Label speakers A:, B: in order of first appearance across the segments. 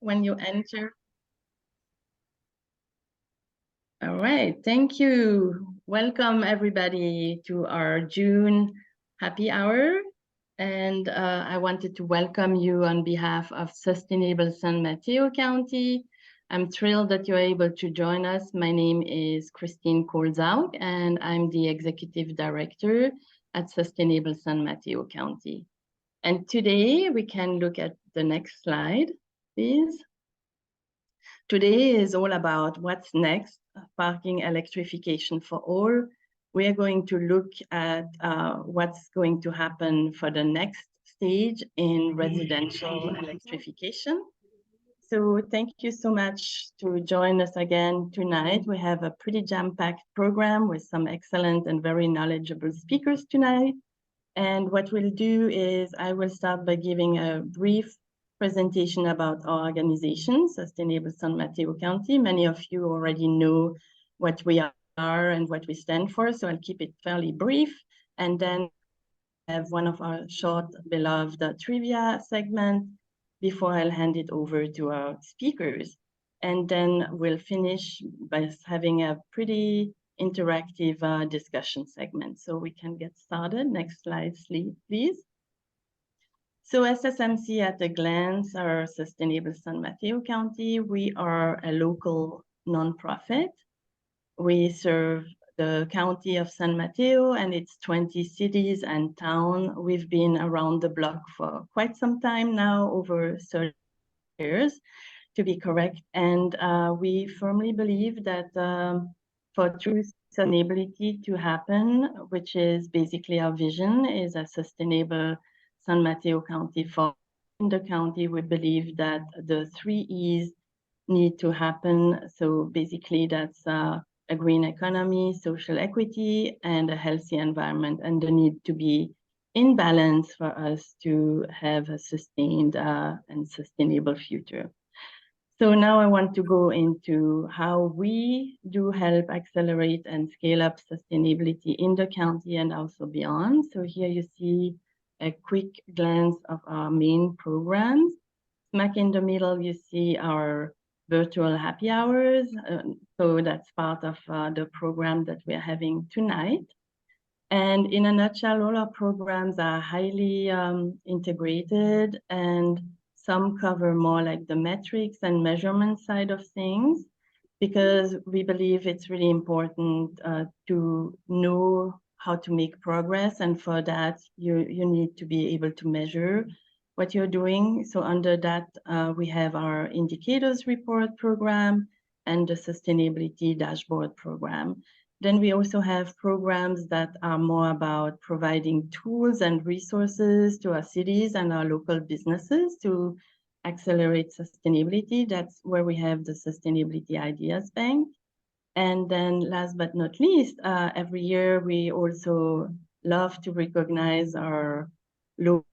A: when you enter. All right, thank you. Welcome everybody to our June happy hour. And I wanted to welcome you on behalf of Sustainable San Mateo County. I'm thrilled that you're able to join us. My name is Christine Kolzauk, and I'm the Executive Director at Sustainable San Mateo County. And today we can look at the next slide, please. Today is all about what's next, parking electrification for all. We are going to look at what's going to happen for the next stage in residential electrification. So thank you so much to join us again tonight. We have a pretty jam-packed program with some excellent and very knowledgeable speakers tonight. And what we'll do is I will start by giving a brief presentation about our organization, Sustainable San Mateo County. Many of you already know what we are and what we stand for, so I'll keep it fairly brief. And then have one of our short, beloved trivia segment before I'll hand it over to our speakers. And then we'll finish by having a pretty interactive discussion segment. So we can get started. Next slide, please. So SSMC at a glance, our Sustainable San Mateo County, we are a local nonprofit. We serve the county of San Mateo and its 20 cities and towns. We've been around the block for quite some time now, over 30 years to be correct. And we firmly believe that for true sustainability to happen, which is basically our vision, is a sustainable San Mateo County. For in the county, we believe that the 3 E's need to happen. So basically that's a green economy, social equity, and a healthy environment, and the need to be in balance for us to have a sustained and sustainable future. So now I want to go into how we do help accelerate and scale up sustainability in the county and also beyond. So here you see a quick glance of our main programs. Smack in the middle, you see our virtual happy hours. So that's part of the program that we are having tonight. And in a nutshell, all our programs are highly integrated, and some cover more like the metrics and measurement side of things, because we believe it's really important to know how to make progress. And for that, you need to be able to measure what you're doing. So under that, we have our indicators report program and the sustainability dashboard program. Then we also have programs that are more about providing tools and resources to our cities and our local businesses to accelerate sustainability. That's where we have the Sustainability Ideas Bank. And then last but not least, every year we also love to recognize our local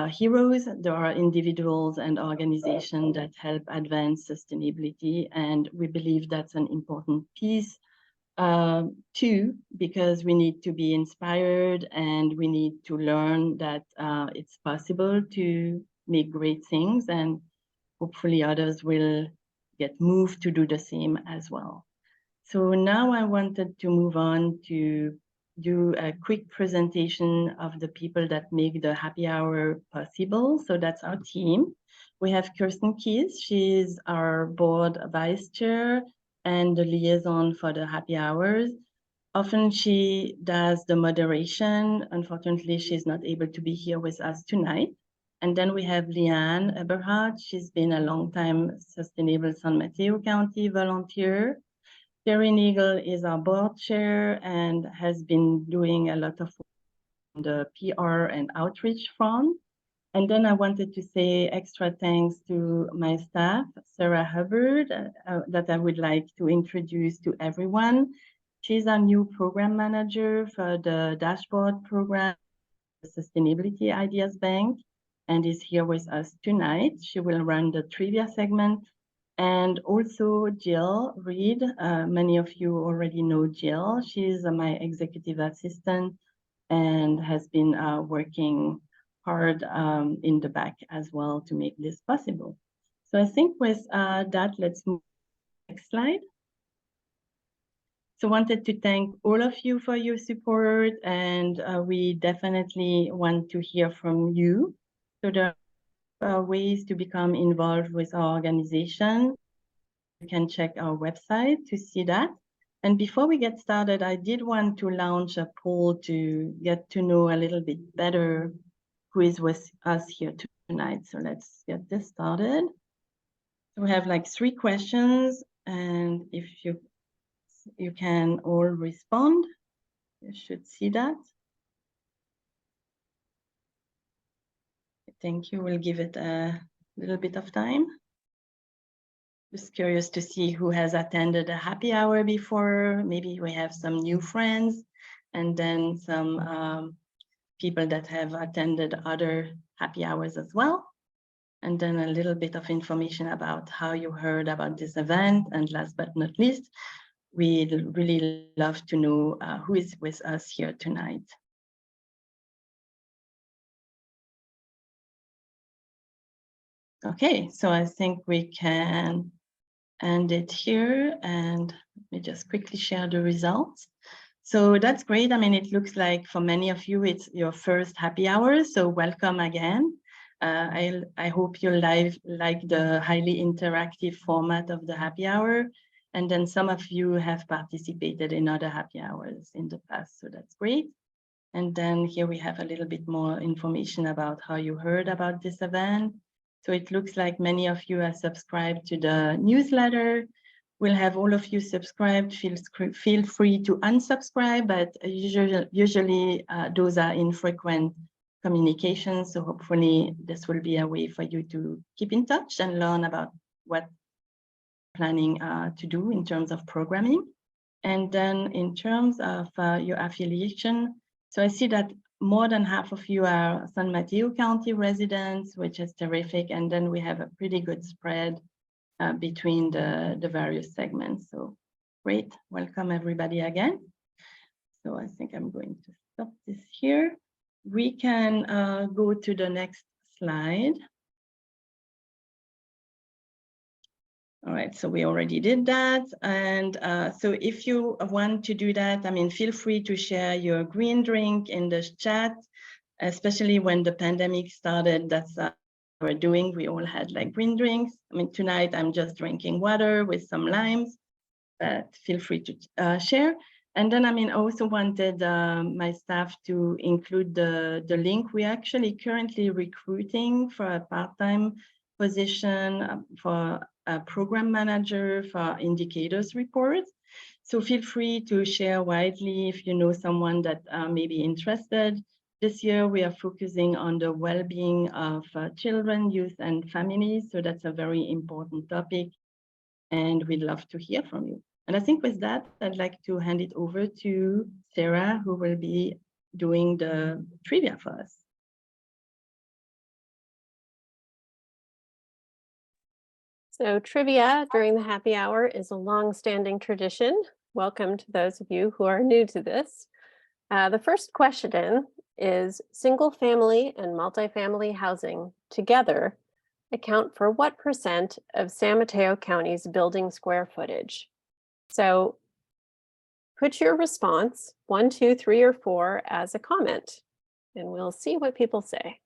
A: heroes. There are individuals and organizations that help advance sustainability, and we believe that's an important piece too, because we need to be inspired and we need to learn that it's possible to make great things, and hopefully others will get moved to do the same as well. So now I wanted to move on to do a quick presentation of the people that make the happy hour possible. So that's our team. We have Kirsten Keys. She's our board vice chair and the liaison for the happy hours. Often she does the moderation. Unfortunately, she's not able to be here with us tonight. And then we have Leanne Eberhardt. She's been a long-time Sustainable San Mateo County volunteer. Terry Nagel is our board chair and has been doing a lot of work on the PR and outreach front. And then I wanted to say extra thanks to my staff, Sarah Hubbard, that I would like to introduce to everyone. She's our new program manager for the dashboard program, the Sustainability Ideas Bank, and is here with us tonight. She will run the trivia segment. And also Jill Reed, many of you already know Jill. She's my executive assistant and has been working hard in the back as well to make this possible. So I think with that, let's move to the next slide. So wanted to thank all of you for your support, and we definitely want to hear from you. So there are ways to become involved with our organization. You can check our website to see that. And before we get started, I did want to launch a poll to get to know a little bit better who is with us here tonight. So let's get this started. So we have like 3 questions, and if you can all respond, you should see that. Thank you. We'll give it a little bit of time. Just curious to see who has attended a happy hour before. Maybe we have some new friends, and then some people that have attended other happy hours as well. And then a little bit of information about how you heard about this event. And last but not least, we'd really love to know who is with us here tonight. Okay, so I think we can end it here, and let me just quickly share the results. So that's great. I mean, it looks like for many of you, it's your first happy hour, so welcome again. I hope you like the highly interactive format of the happy hour, and then some of you have participated in other happy hours in the past, so that's great. And then here we have a little bit more information about how you heard about this event. So it looks like many of you are subscribed to the newsletter. We'll have all of you subscribed. Feel free to unsubscribe, but usually those are infrequent communications. So hopefully this will be a way for you to keep in touch and learn about what planning to do in terms of programming. And then in terms of your affiliation, so I see that more than half of you are San Mateo County residents, which is terrific. And then we have a pretty good spread between the various segments. So great, welcome everybody again. So I think I'm going to stop this here. We can go to the next slide. All right, so we already did that. And so if you want to do that, I mean, feel free to share your green drink in the chat, especially when the pandemic started. That's what we're doing. We all had like green drinks. I mean, tonight I'm just drinking water with some limes, but feel free to share. And then, I mean, I also wanted my staff to include the link. We're actually currently recruiting for a part-time position for a program manager for indicators reports. So feel free to share widely if you know someone that may be interested. This year, we are focusing on the well-being of children, youth, and families. So that's a very important topic, and we'd love to hear from you. And I think with that, I'd like to hand it over to Sarah, who will be doing the trivia for us.
B: So trivia during the happy hour is a long-standing tradition. Welcome to those of you who are new to this. The first question is, single-family and multifamily housing together account for what % of San Mateo County's building square footage? So put your response 1, 2, 3, or 4 as a comment, and we'll see what people say.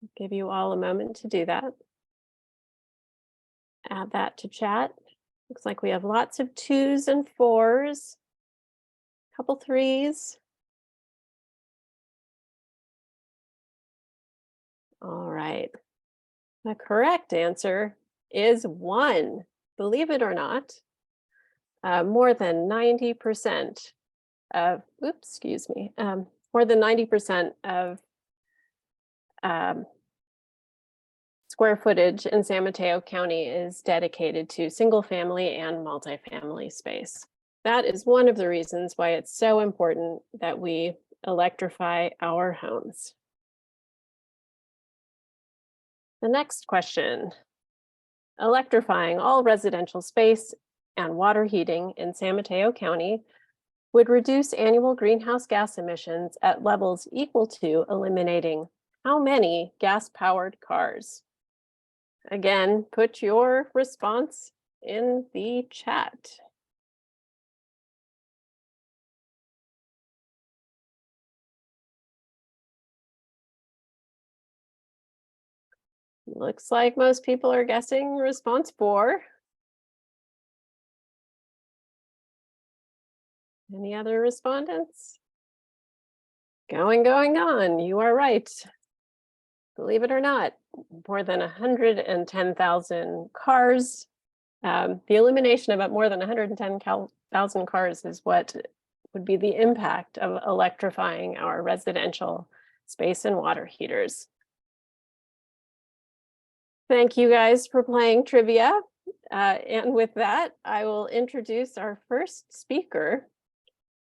B: I'll give you all a moment to do that. Add that to chat. Looks like we have lots of 2s and 4s, a couple 3s. All right. The correct answer is 1. Believe it or not, more than 90% of, more than 90% of square footage in San Mateo County is dedicated to single family and multifamily space. That is one of the reasons why it's so important that we electrify our homes. The next question, electrifying all residential space and water heating in San Mateo County would reduce annual greenhouse gas emissions at levels equal to eliminating how many gas-powered cars? Again, put your response in the chat. Looks like most people are guessing response 4. Any other respondents? Going on. You are right. Believe it or not, more than 110,000 cars. The illumination of more than 110,000 cars is what would be the impact of electrifying our residential space and water heaters. Thank you guys for playing trivia. And with that, I will introduce our first speaker,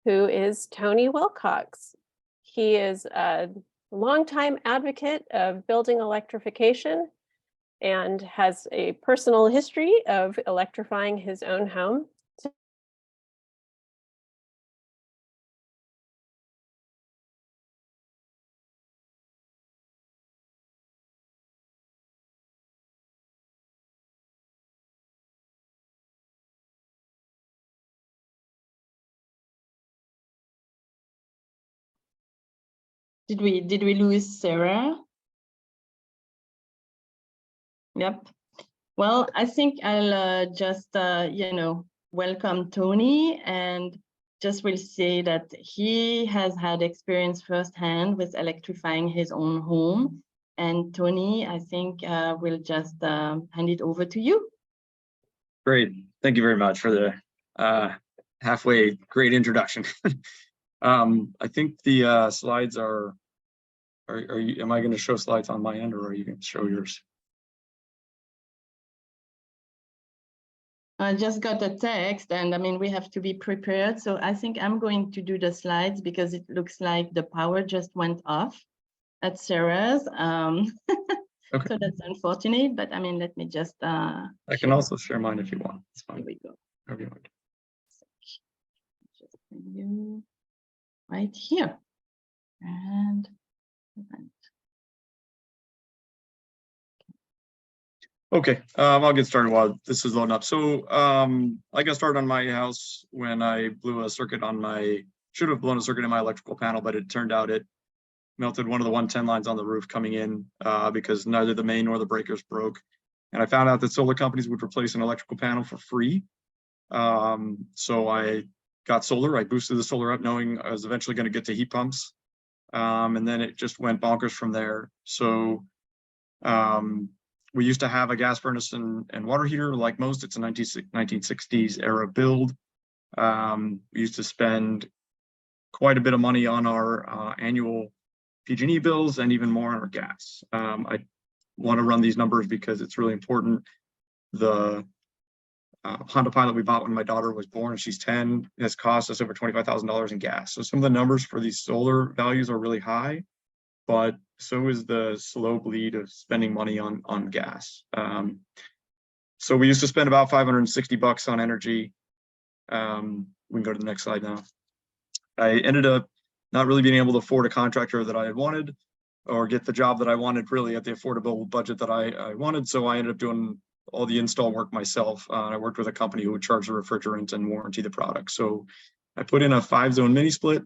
B: who is Tony Wilcox. He is a longtime advocate of building electrification and has a personal history of electrifying his own home.
A: Did we lose Sarah? Yep. Well, I think I'll just welcome Tony, and just will say that he has had experience firsthand with electrifying his own home. And Tony, I think we'll just hand it over to you.
C: Great. Thank you very much for the halfway great introduction. I think the slides are you, am I going to show slides on my end, or are you going to show yours?
A: I just got a text, and I mean, we have to be prepared. So I think I'm going to do the slides because it looks like the power just went off at Sarah's. Okay. So that's unfortunate, but I mean, let me just.
C: I can also share mine if you want. It's fine.
A: Here we go.
C: However you want.
A: Just bring you right here. And
C: okay, I'll get started while this is loading up. So I got started on my house when I blew a circuit on should have blown a circuit in my electrical panel, but it turned out it melted one of the 110 lines on the roof coming in because neither the main nor the breakers broke. And I found out that solar companies would replace an electrical panel for free. So I got solar. I boosted the solar up knowing I was eventually going to get to heat pumps. And then it just went bonkers from there. So we used to have a gas furnace and water heater. Like most, it's a 1960s era build. We used to spend quite a bit of money on our annual PG&E bills and even more on our gas. I want to run these numbers because it's really important. The Honda Pilot we bought when my daughter was born, she's 10, has cost us over $25,000 in gas. So some of the numbers for these solar values are really high, but so is the slow bleed of spending money on gas. So we used to spend about $560 on energy. We can go to the next slide now. I ended up not really being able to afford a contractor that I had wanted or get the job that I wanted really at the affordable budget that I wanted. So I ended up doing all the install work myself. I worked with a company who would charge the refrigerant and warranty the product. So I put in a 5-zone mini split,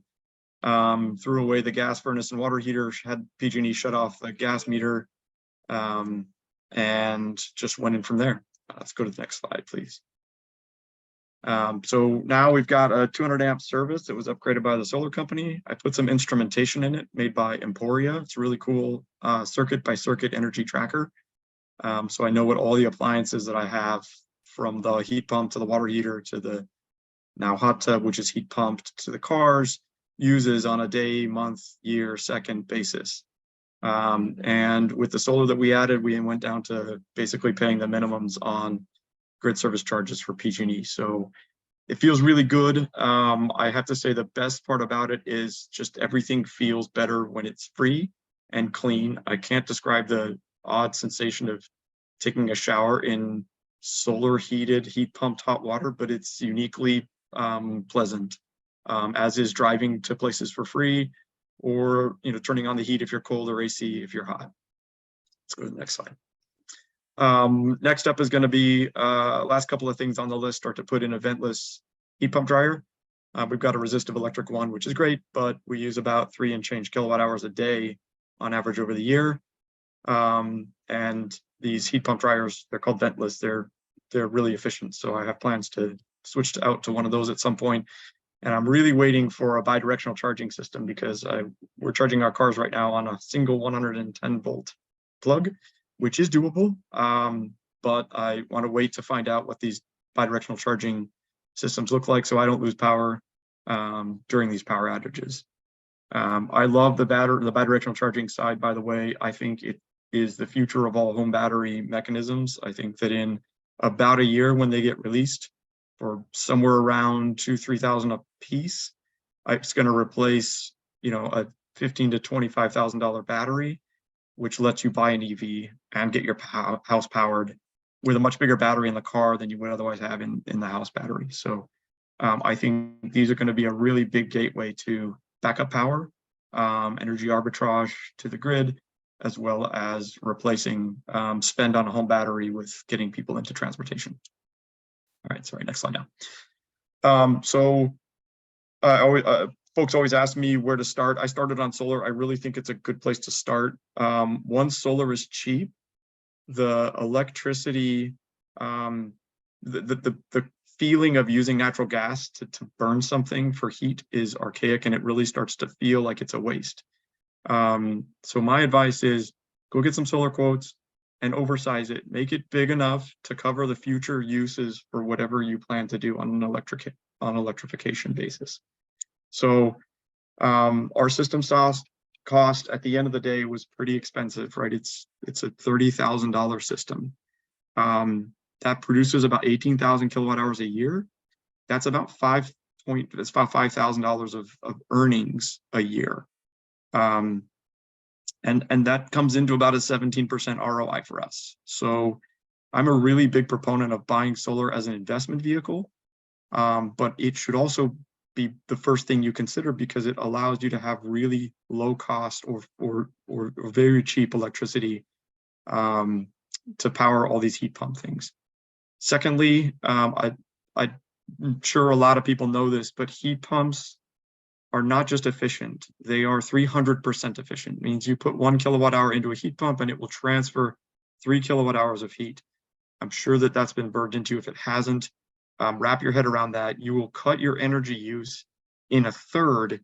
C: threw away the gas furnace and water heater, had PG&E shut off the gas meter, and just went in from there. Let's go to the next slide, please. So now we've got a 200 amp service. It was upgraded by the solar company. I put some instrumentation in it made by Emporia. It's a really cool circuit by circuit energy tracker. So I know what all the appliances that I have, from the heat pump to the water heater to the now hot tub, which is heat pumped, to the cars, uses on a day, month, year, second basis. And with the solar that we added, we went down to basically paying the minimums on grid service charges for PG&E. So it feels really good. I have to say the best part about it is just everything feels better when it's free and clean. I can't describe the odd sensation of taking a shower in solar heated, heat pumped hot water, but it's uniquely pleasant, as is driving to places for free, or turning on the heat if you're cold or AC if you're hot. Let's go to the next slide. Next up is going to be last couple of things on the list are to put in a ventless heat pump dryer. We've got a resistive electric one, which is great, but we use about 3 and change kilowatt hours a day on average over the year. And these heat pump dryers, they're called ventless. They're really efficient. So I have plans to switch out to one of those at some point. And I'm really waiting for a bidirectional charging system because we're charging our cars right now on a single 110 volt plug, which is doable. But I want to wait to find out what these bidirectional charging systems look like so I don't lose power during these power outages. I love the bidirectional charging side, by the way. I think it is the future of all home battery mechanisms. I think that in about a year when they get released for somewhere around $2,000-3,000 a piece, it's going to replace, you know, a $15,000 to $25,000 battery, which lets you buy an EV and get your house powered with a much bigger battery in the car than you would otherwise have in the house battery. So I think these are going to be a really big gateway to backup power, energy arbitrage to the grid, as well as replacing spend on a home battery with getting people into transportation. All right, sorry, next slide now. Folks always ask me where to start. I started on solar. I really think it's a good place to start. Once solar is cheap, the electricity, the feeling of using natural gas to burn something for heat is archaic, and it really starts to feel like it's a waste. So my advice is go get some solar quotes and oversize it. Make it big enough to cover the future uses for whatever you plan to do on an electrification basis. So our system cost at the end of the day was pretty expensive, right? It's a $30,000 system. That produces about 18,000 kilowatt hours a year. That's about $5,000 of earnings a year. And that comes into about a 17% ROI for us. So I'm a really big proponent of buying solar as an investment vehicle, but it should also be the first thing you consider because it allows you to have really low cost or very cheap electricity to power all these heat pump things. Secondly, I'm sure a lot of people know this, but heat pumps are not just efficient, they are 300% efficient. It means you put 1 kilowatt hour into a heat pump and it will transfer 3 kilowatt hours of heat. I'm sure that that's been burned into you. If it hasn't, wrap your head around that. You will cut your energy use in a third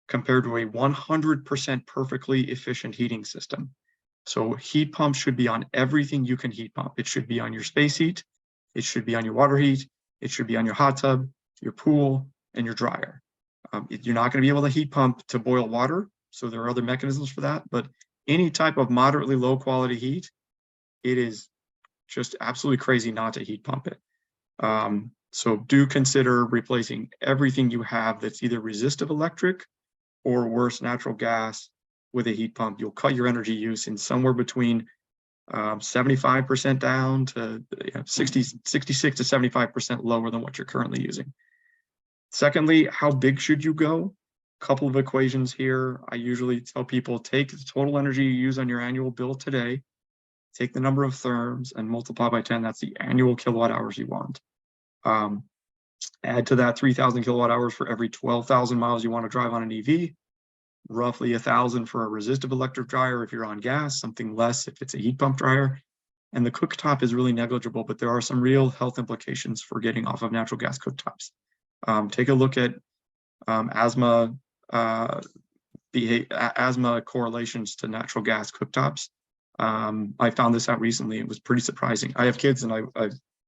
C: compared to a 100% perfectly efficient heating system. So heat pumps should be on everything you can heat pump. It should be on your space heat, it should be on your water heat, it should be on your hot tub, your pool, and your dryer. You're not going to be able to heat pump to boil water, so there are other mechanisms for that, but any type of moderately low quality heat, it is just absolutely crazy not to heat pump it. So do consider replacing everything you have that's either resistive electric or worse, natural gas with a heat pump. You'll cut your energy use in somewhere between 75% down to 66 to 75% lower than what you're currently using. Secondly, how big should you go? Couple of equations here. I usually tell people take the total energy you use on your annual bill today, take the number of therms and multiply by 10. That's the annual kilowatt hours you want. Add to that 3,000 kilowatt hours for every 12,000 miles you want to drive on an EV, roughly 1,000 for a resistive electric dryer if you're on gas, something less if it's a heat pump dryer. And the cooktop is really negligible, but there are some real health implications for getting off of natural gas cooktops. Take a look at asthma correlations to natural gas cooktops. I found this out recently. It was pretty surprising. I have kids, and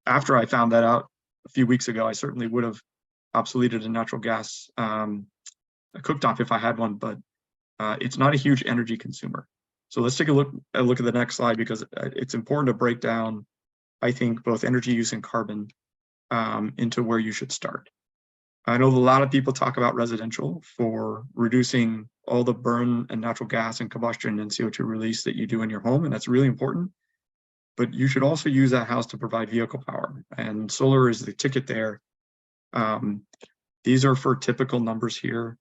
C: after I found that out a few weeks ago, I certainly would have obsoleted a natural gas cooktop if I had one, but it's not a huge energy consumer. So let's take a look at the next slide, because it's important to break down, I think, both energy use and carbon into where you should start. I know a lot of people talk about residential for reducing all the burn and natural gas and combustion and CO2 release that you do in your home, and that's really important. But you should also use that house to provide vehicle power, and solar is the ticket there. These are for typical numbers here.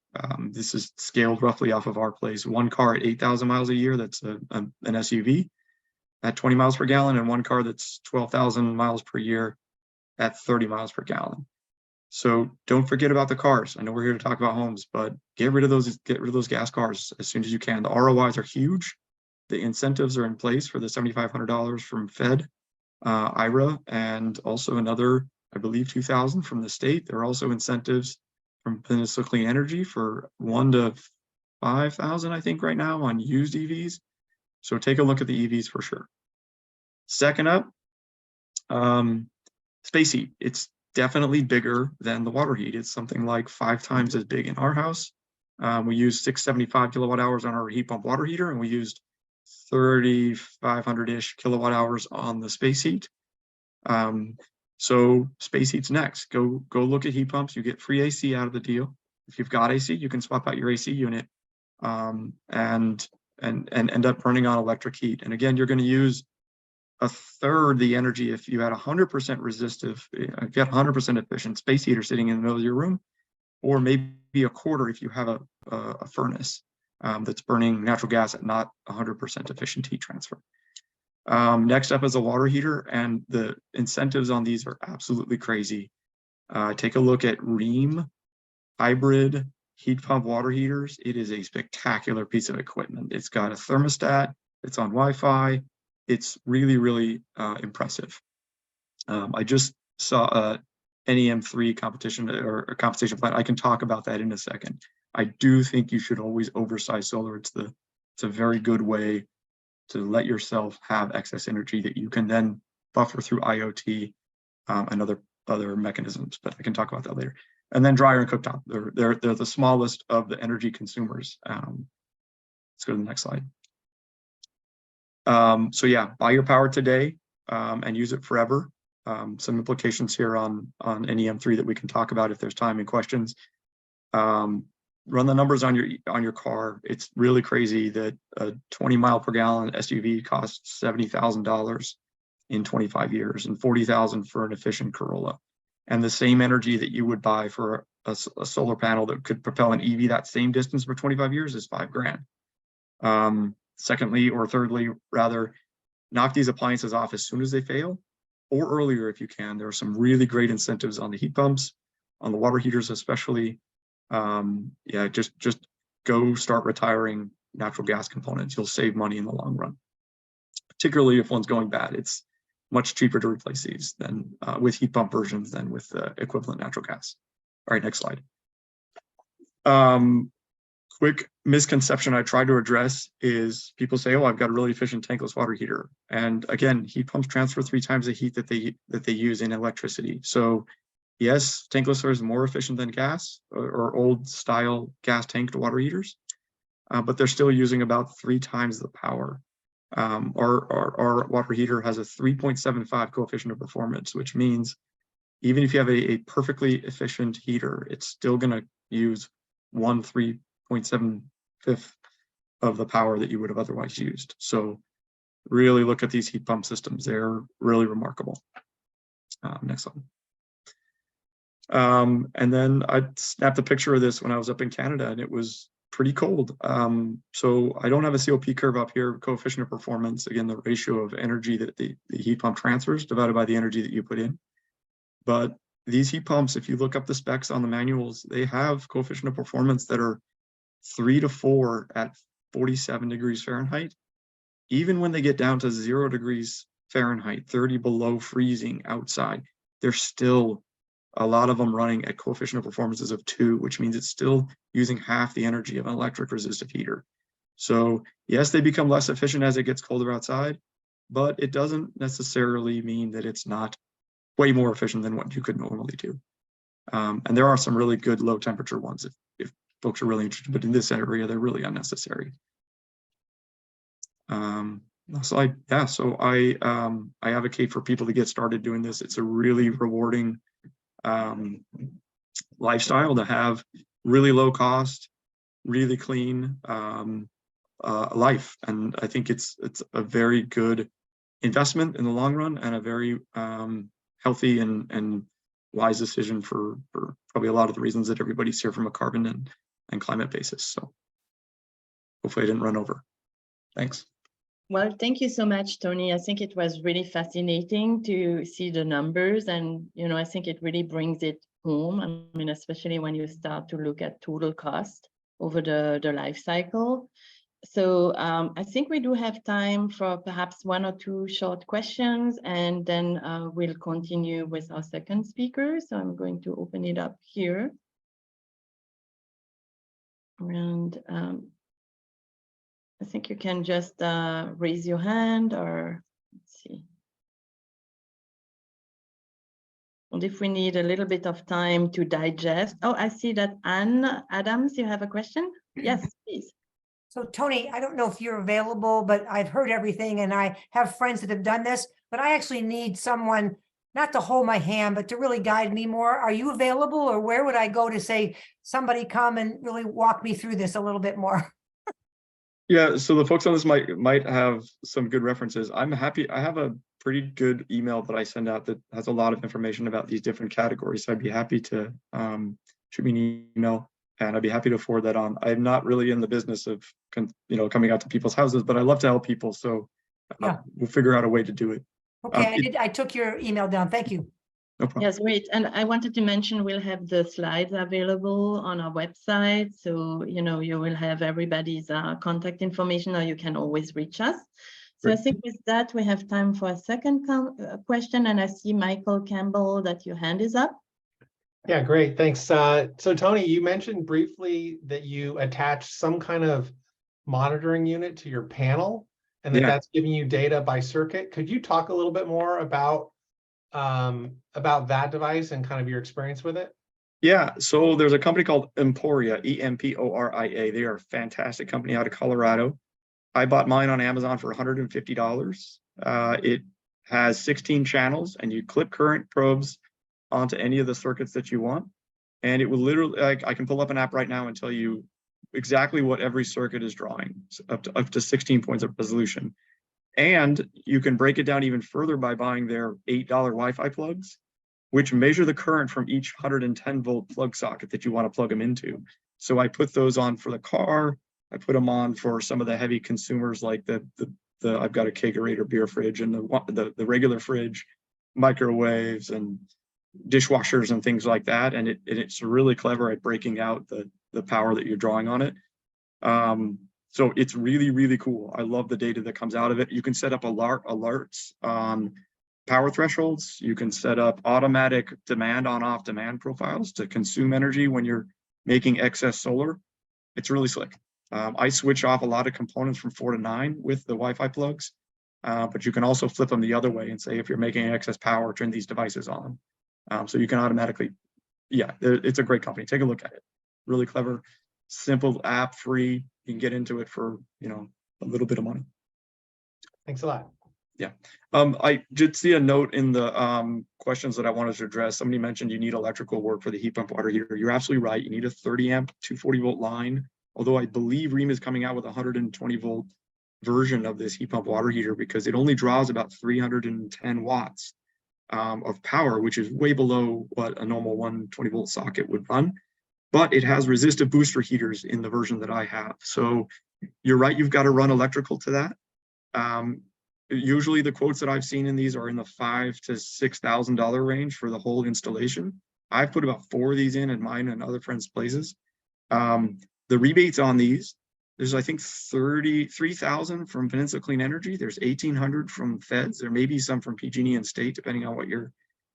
C: This is scaled roughly off of our place. One car at 8,000 miles a year, that's an SUV. at 20 miles per gallon, and one car that's 12,000 miles per year at 30 miles per gallon. So don't forget about the cars. I know we're here to talk about homes, but get rid of those gas cars as soon as you can. The ROIs are huge. The incentives are in place for the $7,500 from Fed, IRA, and also another, I believe, $2,000 from the state. There are also incentives from Peninsula Clean Energy for $1,000 to $5,000, I think, right now on used EVs. So take a look at the EVs for sure. Second up, space heat. It's definitely bigger than the water heat. It's something like 5 times as big in our house. We use 675 kilowatt hours on our heat pump water heater, and we used 3,500-ish kilowatt hours on the space heat. So space heat's next. Go look at heat pumps. You get free AC out of the deal. If you've got AC, you can swap out your AC unit and end up running on electric heat. And again, you're going to use a third the energy if you had 100% resistive, if you had 100% efficient space heater sitting in the middle of your room, or maybe a quarter if you have a furnace that's burning natural gas at not 100% efficient heat transfer. Next up is a water heater, and the incentives on these are absolutely crazy. Take a look at Rheem hybrid heat pump water heaters. It is a spectacular piece of equipment. It's got a thermostat, it's on Wi-Fi. It's really, really impressive. I just saw a NEM3 competition or a compensation plan. I can talk about that in a second. I do think you should always oversize solar. It's a very good way to let yourself have excess energy that you can then buffer through IoT and other mechanisms. But I can talk about that later. And then dryer and cooktop. They're the smallest of the energy consumers. Let's go to the next slide. So yeah, buy your power today and use it forever. Some implications here on NEM3 that we can talk about if there's time and questions. Run the numbers on your car. It's really crazy that a 20 mile per gallon SUV costs $70,000 in 25 years and $40,000 for an efficient Corolla. And the same energy that you would buy for a solar panel that could propel an EV that same distance for 25 years is $5,000. Secondly, or thirdly, rather, knock these appliances off as soon as they fail, or earlier if you can. There are some really great incentives on the heat pumps, on the water heaters especially. Yeah, just go start retiring natural gas components. You'll save money in the long run, particularly if one's going bad. It's much cheaper to replace these than with heat pump versions than with equivalent natural gas. All right, next slide. Quick misconception I try to address is people say, oh, I've got a really efficient tankless water heater. And again, heat pumps transfer 3 times the heat that they use in electricity. So yes, tankless is more efficient than gas or old style gas tanked water heaters, but they're still using about 3 times the power. Our water heater has a 3.75 coefficient of performance, which means even if you have a perfectly efficient heater, it's still going to use 3.75 of the power that you would have otherwise used. So really look at these heat pump systems. They're really remarkable. Next one. And then I snapped a picture of this when I was up in Canada, and it was pretty cold. So I don't have a COP curve up here, coefficient of performance. Again, the ratio of energy that the heat pump transfers divided by the energy that you put in. But these heat pumps, if you look up the specs on the manuals, they have coefficient of performance that are 3 to 4 at 47 degrees Fahrenheit. Even when they get down to 0 degrees Fahrenheit, 30 below freezing outside, they're still a lot of them running at coefficient of performances of 2, which means it's still using half the energy of an electric resistive heater. So yes, they become less efficient as it gets colder outside, but it doesn't necessarily mean that it's not way more efficient than what you could normally do. And there are some really good low temperature ones if folks are really interested, but in this area, they're really unnecessary. Slide. Yeah, so I advocate for people to get started doing this. It's a really rewarding lifestyle to have really low cost, really clean life. And I think it's a very good investment in the long run and a very healthy and wise decision for probably a lot of the reasons that everybody's here from a carbon and climate basis. So hopefully I didn't run over. Thanks.
A: Well, thank you so much, Tony. I think it was really fascinating to see the numbers, and I think it really brings it home. I mean, especially when you start to look at total cost over the life cycle. So I think we do have time for perhaps one or two short questions, and then we'll continue with our second speaker. So I'm going to open it up here. And I think you can just raise your hand, or let's see. And if we need a little bit of time to digest. Oh, I see that Anne Adams, you have a question? Yes, please.
D: So Tony, I don't know if you're available, but I've heard everything and I have friends that have done this, but I actually need someone not to hold my hand, but to really guide me more. Are you available, or where would I go to say somebody come and really walk me through this a little bit more?
C: Yeah, so the folks on this might have some good references. I'm happy. I have a pretty good email that I send out that has a lot of information about these different categories. So I'd be happy to shoot me an email, and I'd be happy to forward that on. I'm not really in the business of coming out to people's houses, but I love to help people. So
D: Yeah.
C: We'll figure out a way to do it.
D: Okay, I took your email down. Thank you.
C: No problem.
A: Yes, great. And I wanted to mention we'll have the slides available on our website. So, you will have everybody's contact information, or you can always reach us. So
C: Great.
A: I think with that, we have time for a second question. And I see Michael Campbell that your hand is up.
E: Yeah, great. Thanks. So Tony, you mentioned briefly that you attach some kind of monitoring unit to your panel, and that's giving you data by circuit. Could you talk a little bit more about that device and kind of your experience with it?
C: Yeah, so there's a company called Emporia, EMPORIA. They are a fantastic company out of Colorado. I bought mine on Amazon for $150. It has 16 channels, and you clip current probes onto any of the circuits that you want. And it will literally, I can pull up an app right now and tell you exactly what every circuit is drawing, up to 16 points of resolution. And you can break it down even further by buying their $8 Wi-Fi plugs, which measure the current from each 110 volt plug socket that you want to plug them into. So I put those on for the car. I put them on for some of the heavy consumers, like I've got a kegerator beer fridge and the regular fridge, microwaves and dishwashers and things like that. And it's really clever at breaking out the power that you're drawing on it. So it's really, really cool. I love the data that comes out of it. You can set up alerts on power thresholds. You can set up automatic demand on-off demand profiles to consume energy when you're making excess solar. It's really slick. I switch off a lot of components from 4 to 9 with the Wi-Fi plugs, but you can also flip them the other way and say, if you're making excess power, turn these devices on. So you can automatically, it's a great company. Take a look at it. Really clever, simple app, free. You can get into it for, a little bit of money.
E: Thanks a lot.
C: Yeah. I did see a note in the questions that I wanted to address. Somebody mentioned you need electrical work for the heat pump water heater. You're absolutely right. You need a 30 amp, 240 volt line. Although I believe Rheem is coming out with a 120 volt version of this heat pump water heater, because it only draws about 310 watts of power, which is way below what a normal 120 volt socket would run. But it has resistive booster heaters in the version that I have. So you're right, you've got to run electrical to that. Usually the quotes that I've seen in these are in the $5,000 to $6,000 range for the whole installation. I've put about 4 of these in mine and other friends' places. The rebates on these, there's I think 33,000 from Peninsula Clean Energy. There's 1,800 from Feds. There may be some from PG&E and State, depending on what you're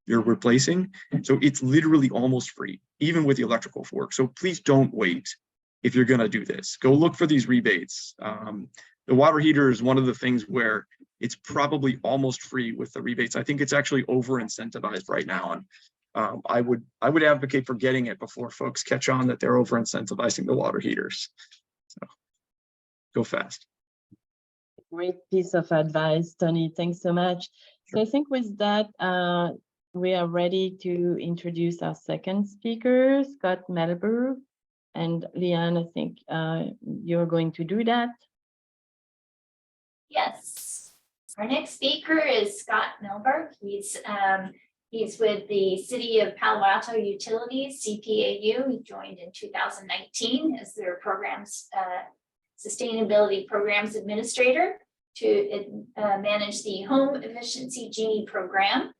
C: replacing. So it's literally almost free, even with the electrical work. So please don't wait if you're going to do this. Go look for these rebates. The water heater is one of the things where it's probably almost free with the rebates. I think it's actually over incentivized right now. And I would advocate for getting it before folks catch on that they're over incentivizing the water heaters. So go fast.
A: Great piece of advice, Tony. Thanks so much. So I think with that, we are ready to introduce our second speaker, Scott Melberg. And Leanne, I think you're going to do that.
F: Yes. Our next speaker is Scott Melberg. He's with the City of Palo Alto Utilities, CPAU. He joined in 2019 as their programs, sustainability programs administrator. to manage the home efficiency Genie program,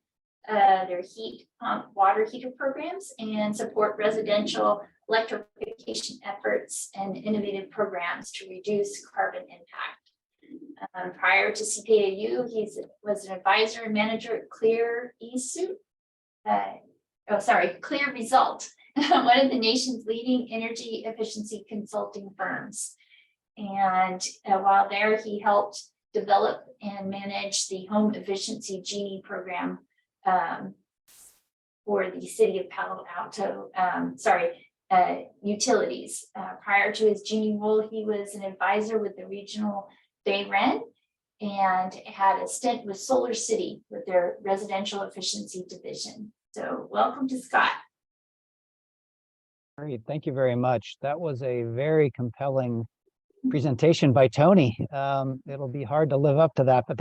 F: their heat pump water heater programs, and support residential electrification efforts and innovative programs to reduce carbon impact. Prior to CPAU, he was an advisor and manager at Clear Clear Result, one of the nation's leading energy efficiency consulting firms. And while there, he helped develop and manage the home efficiency Genie program for the city of Palo Alto, utilities. Prior to his Genie role, he was an advisor with the regional Bay Ren and had a stint with Solar City with their residential efficiency division. So welcome to Scott.
G: Great, thank you very much. That was a very compelling presentation by Tony. It'll be hard to live up to that, but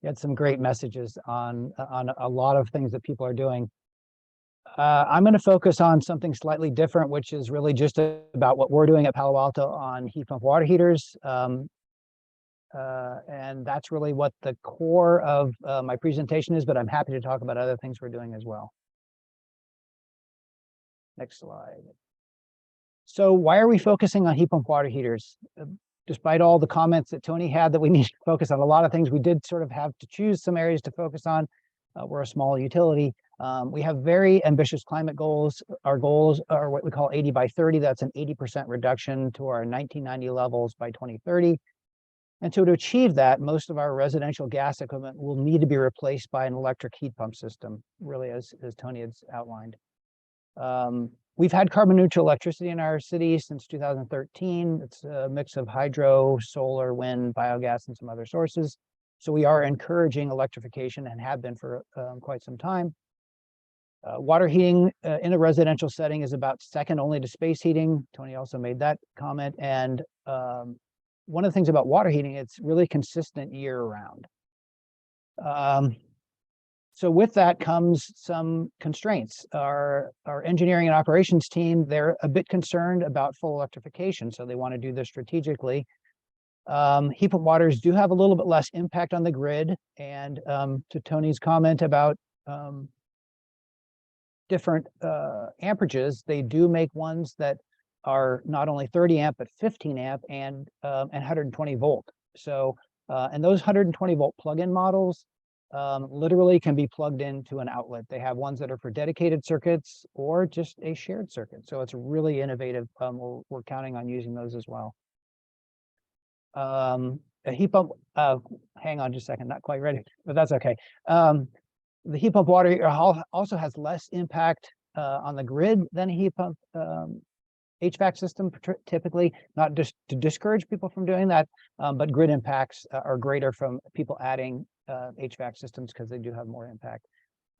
G: you had some great messages on a lot of things that people are doing. I'm going to focus on something slightly different, which is really just about what we're doing at Palo Alto on heat pump water heaters. And that's really what the core of my presentation is, but I'm happy to talk about other things we're doing as well. Next slide. So why are we focusing on heat pump water heaters? Despite all the comments that Tony had that we need to focus on a lot of things, we did sort of have to choose some areas to focus on. We're a small utility. We have very ambitious climate goals. Our goals are what we call 80 by 30. That's an 80% reduction to our 1990 levels by 2030. And so to achieve that, most of our residential gas equipment will need to be replaced by an electric heat pump system, really, as Tony has outlined. We've had carbon neutral electricity in our city since 2013. It's a mix of hydro, solar, wind, biogas, and some other sources. So we are encouraging electrification and have been for quite some time. Water heating in a residential setting is about second only to space heating. Tony also made that comment. And one of the things about water heating, it's really consistent year round. So with that comes some constraints. Our engineering and operations team, they're a bit concerned about full electrification, so they want to do this strategically. Heat pump waters do have a little bit less impact on the grid, and to Tony's comment about different amperages, they do make ones that are not only 30 amp, but 15 amp and 120 volt. So, and those 120 volt plug-in models literally can be plugged into an outlet. They have ones that are for dedicated circuits or just a shared circuit. So it's really innovative. We're counting on using those as well. A heat pump, hang on just a second, not quite ready, but that's okay. The heat pump water heater also has less impact on the grid than a heat pump HVAC system, typically, not just to discourage people from doing that, but grid impacts are greater from people adding HVAC systems because they do have more impact.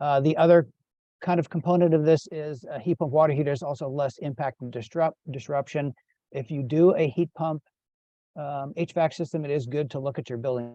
G: The other kind of component of this is a heat pump water heater is also less impact and disruption. If you do a heat pump HVAC system, it is good to look at your building.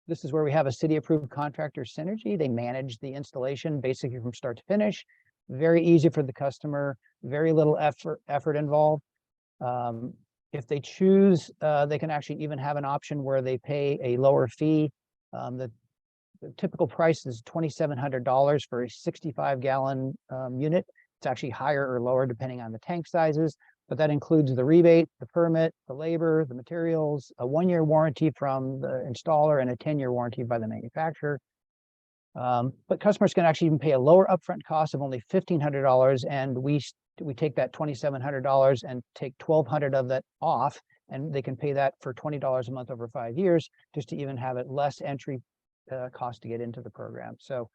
G: This is where we have a city-approved contractor synergy. They manage the installation basically from start to finish. Very easy for the customer, very little effort involved. If they choose, they can actually even have an option where they pay a lower fee. The typical price is $2,700 for a 65-gallon unit. It's actually higher or lower depending on the tank sizes, but that includes the rebate, the permit, the labor, the materials, a 1-year warranty from the installer, and a 10-year warranty by the manufacturer. But customers can actually even pay a lower upfront cost of only $1,500, and we take that $2,700 and take $1,200 of that off, and they can pay that for $20 a month over 5 years, just to even have it less entry cost to get into the program. So,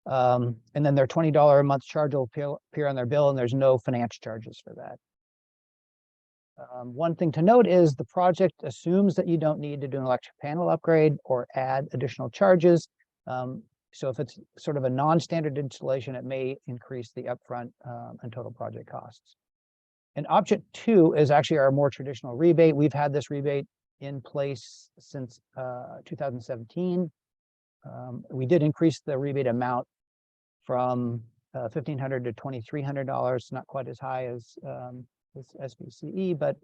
G: and then their $20 a month charge will appear on their bill, and there's no finance charges for that. One thing to note is the project assumes that you don't need to do an electric panel upgrade or add additional charges. So if it's sort of a non-standard installation, it may increase the upfront and total project costs. And option 2 is actually our more traditional rebate. We've had this rebate in place since 2017. We did increase the rebate amount from $1,500 to $2,300, not quite as high as SBCE, but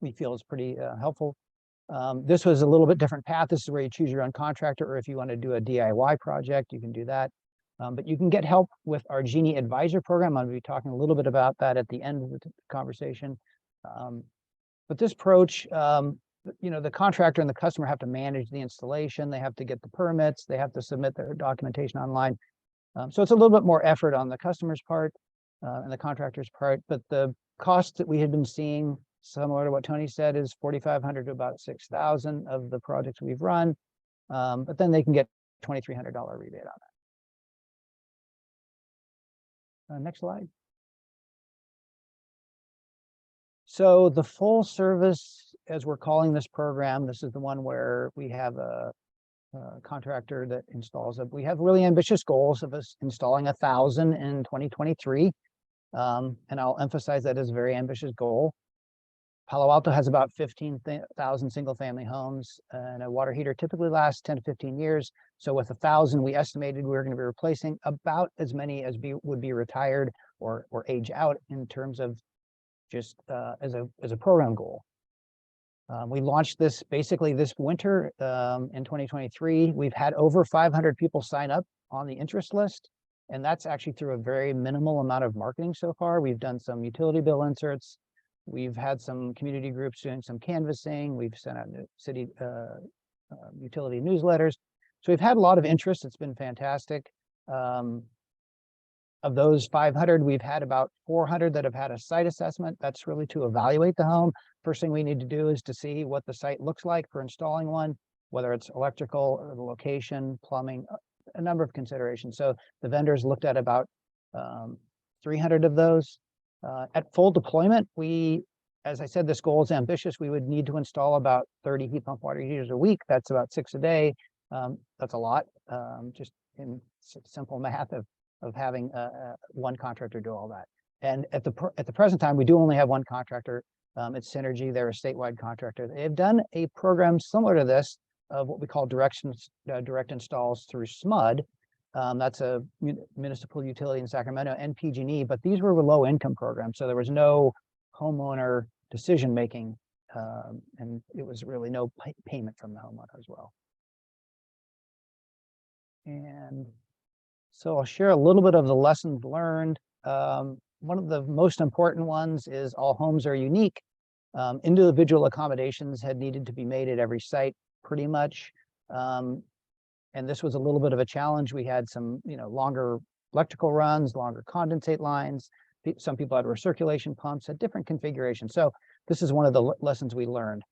G: we feel it's pretty helpful. This was a little bit different path. This is where you choose your own contractor, or if you want to do a DIY project, you can do that. But you can get help with our Genie Advisor program. I'll be talking a little bit about that at the end of the conversation. But this approach, the contractor and the customer have to manage the installation. They have to get the permits. They have to submit their documentation online. So it's a little bit more effort on the customer's part and the contractor's part. But the cost that we had been seeing, similar to what Tony said, is $4,500 to about $6,000 of the projects we've run. But then they can get $2,300 rebate on that. Next slide. So the full service, as we're calling this program, this is the one where we have a contractor that installs it. We have really ambitious goals of us installing 1,000 in 2023. And I'll emphasize that is a very ambitious goal. Palo Alto has about 15,000 single family homes, and a water heater typically lasts 10 to 15 years. So with 1,000, we estimated we were going to be replacing about as many as would be retired or age out in terms of just as a program goal. We launched this basically this winter in 2023. We've had over 500 people sign up on the interest list, and that's actually through a very minimal amount of marketing so far. We've done some utility bill inserts. We've had some community groups doing some canvassing. We've sent out city utility newsletters. So we've had a lot of interest. It's been fantastic. Of those 500, we've had about 400 that have had a site assessment. That's really to evaluate the home. First thing we need to do is to see what the site looks like for installing one, whether it's electrical or the location, plumbing, a number of considerations. So the vendors looked at about 300 of those. At full deployment, as I said, this goal is ambitious. We would need to install about 30 heat pump water heaters a week. That's about 6 a day. That's a lot, just in simple math of having one contractor do all that. And at the present time, we do only have one contractor. It's Synergy. They're a statewide contractor. They've done a program similar to this of what we call direct installs through SMUD. That's a municipal utility in Sacramento and PG&E, but these were low income programs. So there was no homeowner decision making, and it was really no payment from the homeowner as well. And so I'll share a little bit of the lessons learned. One of the most important ones is all homes are unique. Individual accommodations had needed to be made at every site pretty much. And this was a little bit of a challenge. We had some, longer electrical runs, longer condensate lines. Some people had recirculation pumps, had different configurations. So this is one of the lessons we learned.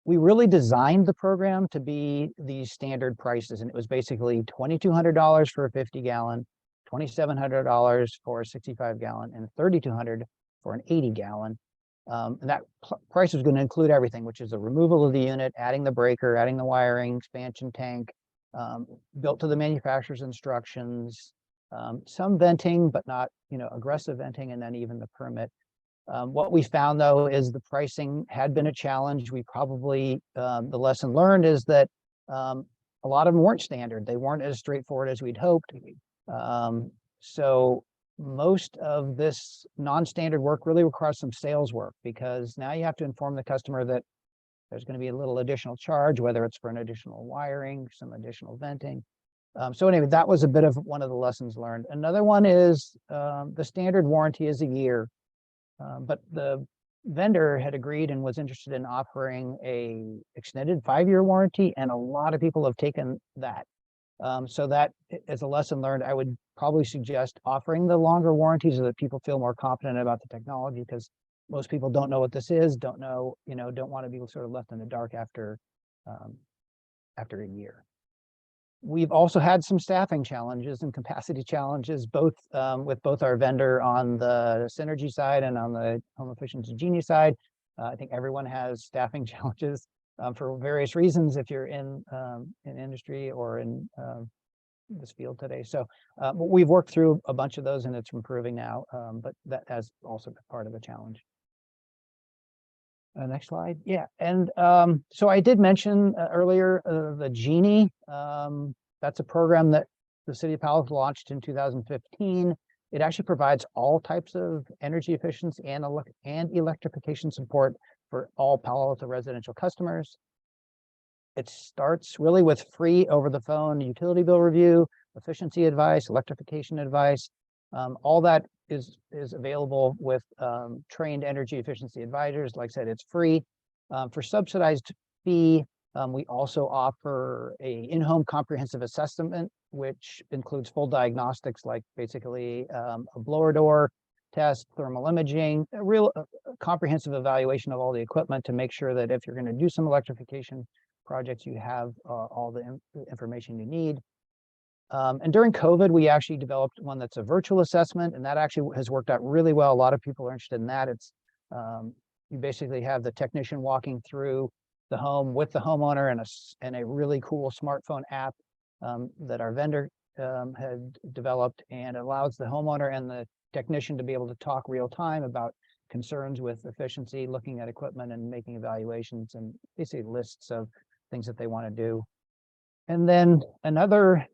G: We really designed the program to be these standard prices, and it was basically $2,200 for a 50-gallon, $2,700 for a 65-gallon, and $3,200 for an 80-gallon. And that price was going to include everything, which is the removal of the unit, adding the breaker, adding the wiring, expansion tank, built to the manufacturer's instructions, some venting, but not, aggressive venting, and then even the permit. What we found, though, is the pricing had been a challenge. We probably, the lesson learned is that a lot of them weren't standard. They weren't as straightforward as we'd hoped. So most of this non-standard work really requires some sales work, because now you have to inform the customer that there's going to be a little additional charge, whether it's for an additional wiring, some additional venting. So anyway, that was a bit of one of the lessons learned. Another one is the standard warranty is a year. But the vendor had agreed and was interested in offering a extended 5-year warranty, and a lot of people have taken that. So that is a lesson learned. I would probably suggest offering the longer warranties so that people feel more confident about the technology, because most people don't know what this is, don't know, don't want to be sort of left in the dark after a year. We've also had some staffing challenges and capacity challenges, both with both our vendor on the Synergy side and on the Home Efficiency Genie side. I think everyone has staffing challenges for various reasons if you're in industry or in this field today. So we've worked through a bunch of those and it's improving now, but that has also been part of the challenge. Next slide. Yeah, and so I did mention earlier the Genie. That's a program that the City of Palo Alto launched in 2015. It actually provides all types of energy efficiency and electrification support for all Palo Alto residential customers. It starts really with free over-the-phone utility bill review, efficiency advice, electrification advice. All that is available with trained energy efficiency advisors. Like I said, it's free. For subsidized fee, we also offer a in-home comprehensive assessment, which includes full diagnostics, like basically a blower door test, thermal imaging, a real comprehensive evaluation of all the equipment to make sure that if you're going to do some electrification projects, you have all the information you need. And during COVID, we actually developed one that's a virtual assessment, and that actually has worked out really well. A lot of people are interested in that. It's you basically have the technician walking through the home with the homeowner and a really cool smartphone app that our vendor had developed, and it allows the homeowner and the technician to be able to talk real time about concerns with efficiency, looking at equipment and making evaluations and basically lists of things that they want to do. And then another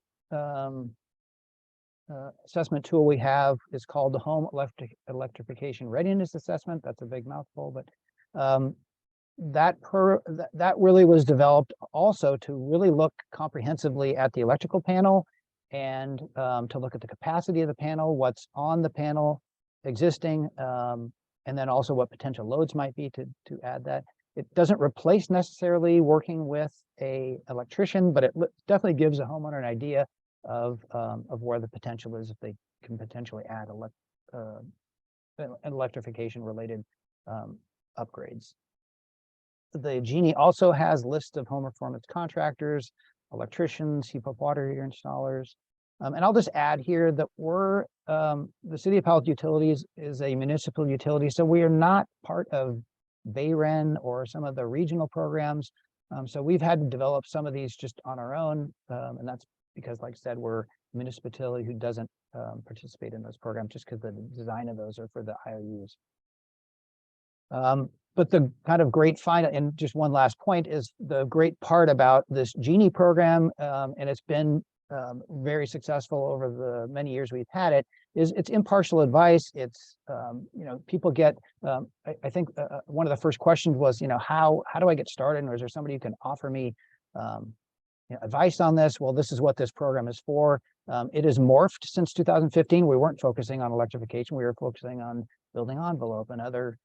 G: assessment tool we have is called the Home Electrification Readiness Assessment. That's a big mouthful, but that really was developed also to really look comprehensively at the electrical panel and to look at the capacity of the panel, what's on the panel existing, and then also what potential loads might be to add that. It doesn't replace necessarily working with an electrician, but it definitely gives a homeowner an idea of where the potential is if they can potentially add electrification related upgrades. The Genie also has lists of home performance contractors, electricians, heat pump water heater installers. And I'll just add here that we're the City of Palo Alto Utilities is a municipal utility, so we are not part of BayREN or some of the regional programs. So we've had to develop some of these just on our own, and that's because, like I said, we're a municipality who doesn't participate in those programs just because the design of those are for the IOUs. But the kind of great and just one last point is the great part about this Genie program, and it's been very successful over the many years we've had it, is it's impartial advice. It's, people get, I think one of the first questions was, how do I get started? Or is there somebody who can offer me advice on this? Well, this is what this program is for. It has morphed since 2015. We weren't focusing on electrification. We were focusing on building envelope and other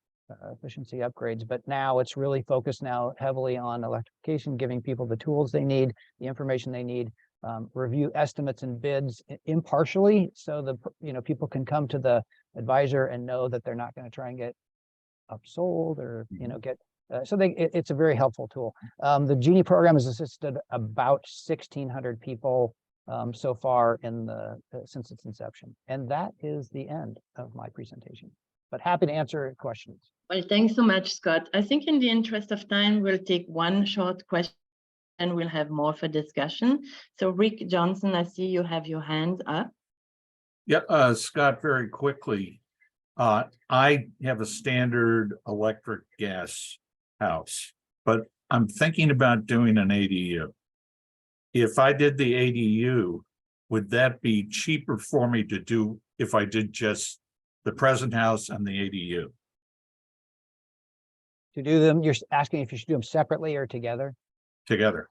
G: efficiency upgrades, but now it's really focused now heavily on electrification, giving people the tools they need, the information they need, review estimates and bids impartially, so the people can come to the advisor and know that they're not going to try and get upsold or get it's a very helpful tool. The Genie program has assisted about 1,600 people so far since its inception, and that is the end of my presentation. But happy to answer questions.
A: Well, thanks so much, Scott. I think in the interest of time, we'll take one short question and we'll have more for discussion. So Rick Johnson, I see you have your hand up.
H: Yeah, Scott, very quickly. I have a standard electric gas house, but I'm thinking about doing an ADU. If I did the ADU, would that be cheaper for me to do if I did just the present house and the ADU?
G: To do them, you're asking if you should do them separately or together?
H: Together.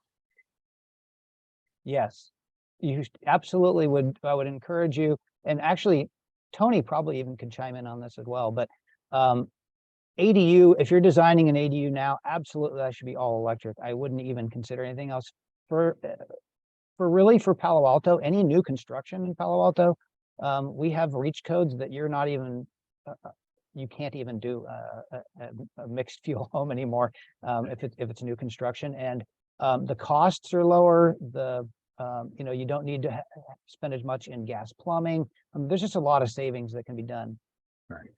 G: Yes, you absolutely would. I would encourage you, and actually, Tony probably even could chime in on this as well. But ADU, if you're designing an ADU now, absolutely that should be all electric. I wouldn't even consider anything else. For Palo Alto, any new construction in Palo Alto, we have reach codes that you're not even. You can't even do a mixed fuel home anymore if it's new construction, and the costs are lower. The You don't need to spend as much in gas plumbing. There's just a lot of savings that can be done.
H: Right.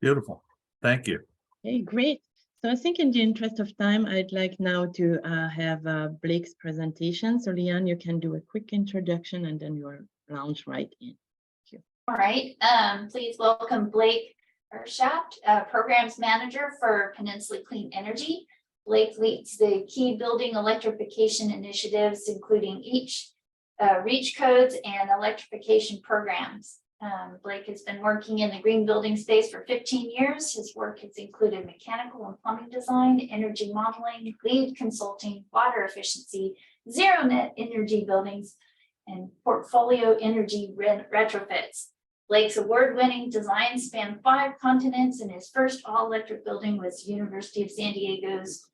H: Beautiful. Thank you.
A: Okay, great. So I think in the interest of time, I'd like now to have Blake's presentation. So Leanne, you can do a quick introduction and then you'll launch right in. Thank you.
F: All right, please welcome Blake Ershaft, Programs Manager for Peninsula Clean Energy. Blake leads the key building electrification initiatives, including each REACH codes and electrification programs. Blake has been working in the green building space for 15 years. His work has included mechanical and plumbing design, energy modeling, lead consulting, water efficiency, zero net energy buildings, and portfolio energy retrofits. Blake's award-winning design spanned 5 continents, and his first all-electric building was University of San Diego's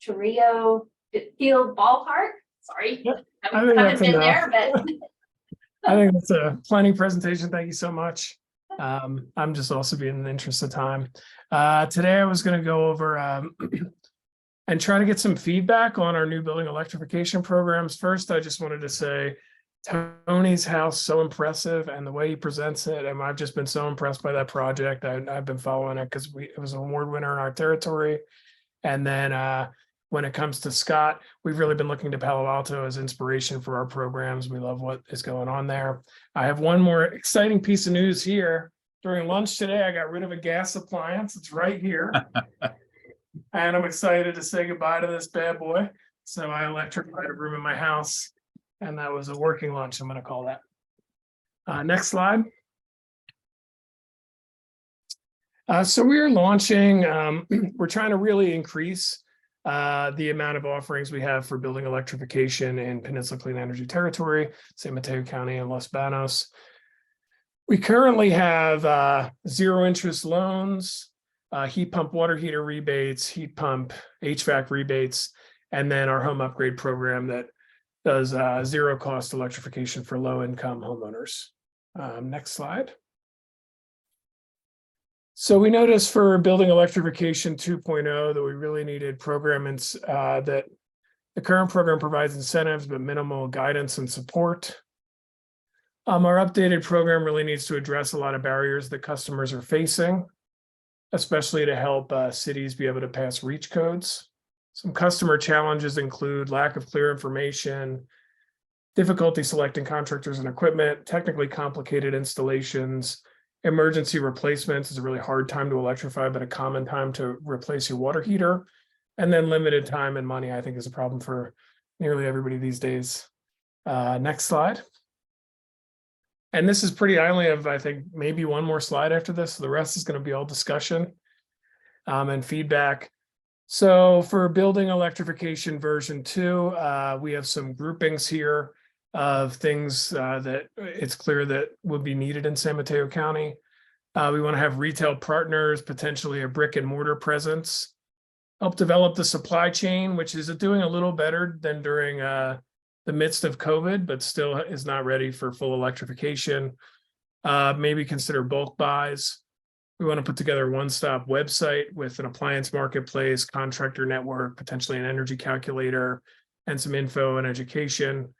F: Torrio Field Ballpark. Sorry,
I: Yep.
F: I haven't been there, but
I: I think it's a plenty presentation. Thank you so much. I'm just also being in the interest of time. Today I was going to go over and try to get some feedback on our new building electrification programs. First, I just wanted to say Tony's house, so impressive, and the way he presents it. And I've just been so impressed by that project. I've been following it because it was an award winner in our territory. And then when it comes to Scott, we've really been looking to Palo Alto as inspiration for our programs. We love what is going on there. I have one more exciting piece of news here. During lunch today, I got rid of a gas appliance. It's right here. And I'm excited to say goodbye to this bad boy. So I electrified a room in my house, and that was a working lunch, I'm going to call that. Next slide. So we are launching, we're trying to really increase the amount of offerings we have for building electrification in Peninsula Clean Energy Territory, San Mateo County and Los Banos. We currently have zero interest loans, heat pump water heater rebates, heat pump HVAC rebates, and then our home upgrade program that does zero cost electrification for low income homeowners. Next slide. So we noticed for building electrification 2.0 that we really needed programs that the current program provides incentives, but minimal guidance and support. Our updated program really needs to address a lot of barriers that customers are facing, especially to help cities be able to pass REACH codes. Some customer challenges include lack of clear information, difficulty selecting contractors and equipment, technically complicated installations. Emergency replacements is a really hard time to electrify, but a common time to replace your water heater. And then limited time and money, I think, is a problem for nearly everybody these days. Next slide. And this is pretty, I only have, I think, maybe one more slide after this. So the rest is going to be all discussion and feedback. So for building electrification version 2, we have some groupings here of things that it's clear that would be needed in San Mateo County. We want to have retail partners, potentially a brick and mortar presence, help develop the supply chain, which is doing a little better than during the midst of COVID, but still is not ready for full electrification. Maybe consider bulk buys. We want to put together a one-stop website with an appliance marketplace, contractor network, potentially an energy calculator, and some info and education.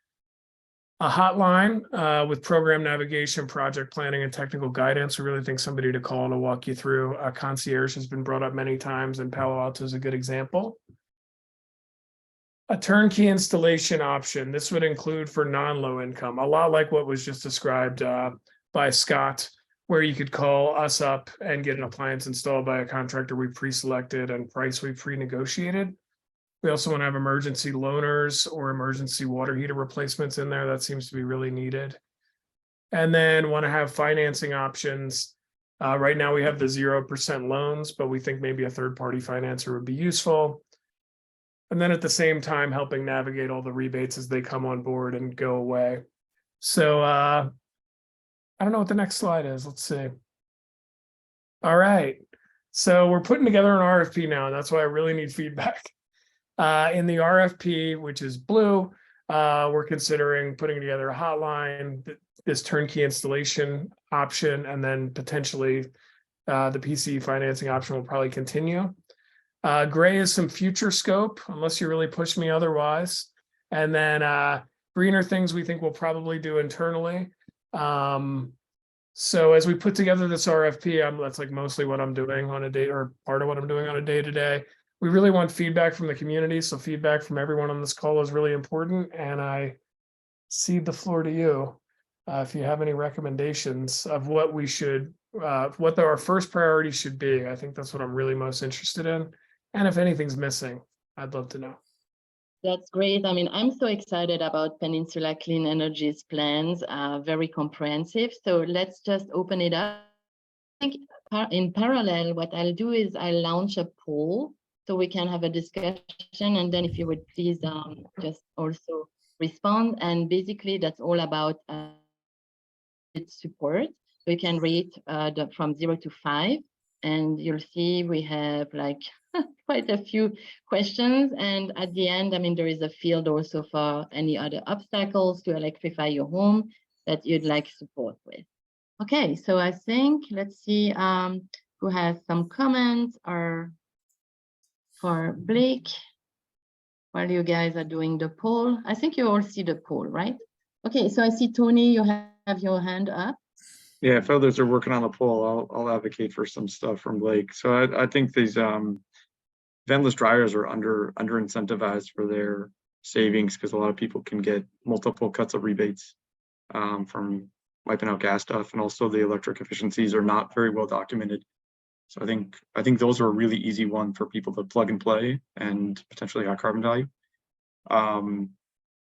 I: A hotline with program navigation, project planning, and technical guidance. We really think somebody to call to walk you through. A concierge has been brought up many times, and Palo Alto is a good example. A turnkey installation option. This would include for non-low income, a lot like what was just described by Scott, where you could call us up and get an appliance installed by a contractor we pre-selected and price we pre-negotiated. We also want to have emergency loaners or emergency water heater replacements in there. That seems to be really needed. And then want to have financing options. Right now we have the 0% loans, but we think maybe a third-party financer would be useful. And then at the same time, helping navigate all the rebates as they come on board and go away. So I don't know what the next slide is. Let's see. All right. So we're putting together an RFP now, and that's why I really need feedback. In the RFP, which is blue, we're considering putting together a hotline, this turnkey installation option, and then potentially the PCE financing option will probably continue. Gray is some future scope, unless you really push me otherwise. And then greener things we think we'll probably do internally. So as we put together this RFP, that's like mostly what I'm doing on a day, or part of what I'm doing on a day-to-day. We really want feedback from the community, so feedback from everyone on this call is really important, and I cede the floor to you. If you have any recommendations of what we should, what our first priority should be. I think that's what I'm really most interested in. And if anything's missing, I'd love to know.
A: That's great. I mean, I'm so excited about Peninsula Clean Energy's plans, very comprehensive. So let's just open it up. I think in parallel, what I'll do is I'll launch a poll so we can have a discussion. And then if you would please just also respond. And basically that's all about support. So you can rate from 0 to 5. And you'll see we have like quite a few questions. And at the end, I mean, there is a field also for any other obstacles to electrify your home that you'd like support with. Okay, so I think, let's see who has some comments or for Blake while you guys are doing the poll. I think you all see the poll, right? Okay, so I see Tony, you have your hand up.
C: Yeah, if others are working on the poll, I'll advocate for some stuff from Blake. So I think these ventless dryers are under incentivized for their savings, because a lot of people can get multiple cuts of rebates from wiping out gas stuff, and also the electric efficiencies are not very well documented. So I think those are a really easy one for people to plug and play and potentially high carbon value.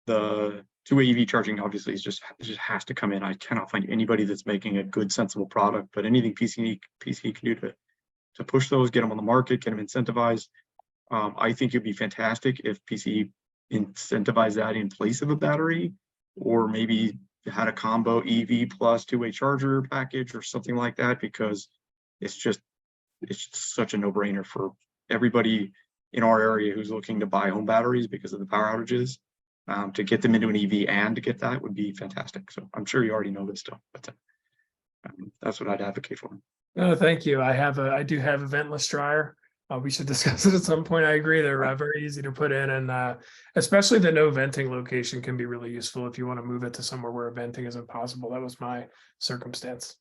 C: The two-way EV charging obviously it just has to come in. I cannot find anybody that's making a good, sensible product, but anything PCE can do to push those, get them on the market, get them incentivized. I think it'd be fantastic if PCE incentivized that in place of a battery, or maybe had a combo EV plus two-way charger package or something like that, because it's just such a no-brainer for everybody in our area who's looking to buy home batteries because of the power outages. To get them into an EV and to get that would be fantastic. So I'm sure you already know this stuff, but that's what I'd advocate for.
I: No, thank you. I do have a ventless dryer. We should discuss it at some point. I agree. They're very easy to put in, and especially the no venting location can be really useful if you want to move it to somewhere where venting isn't possible. That was my circumstance.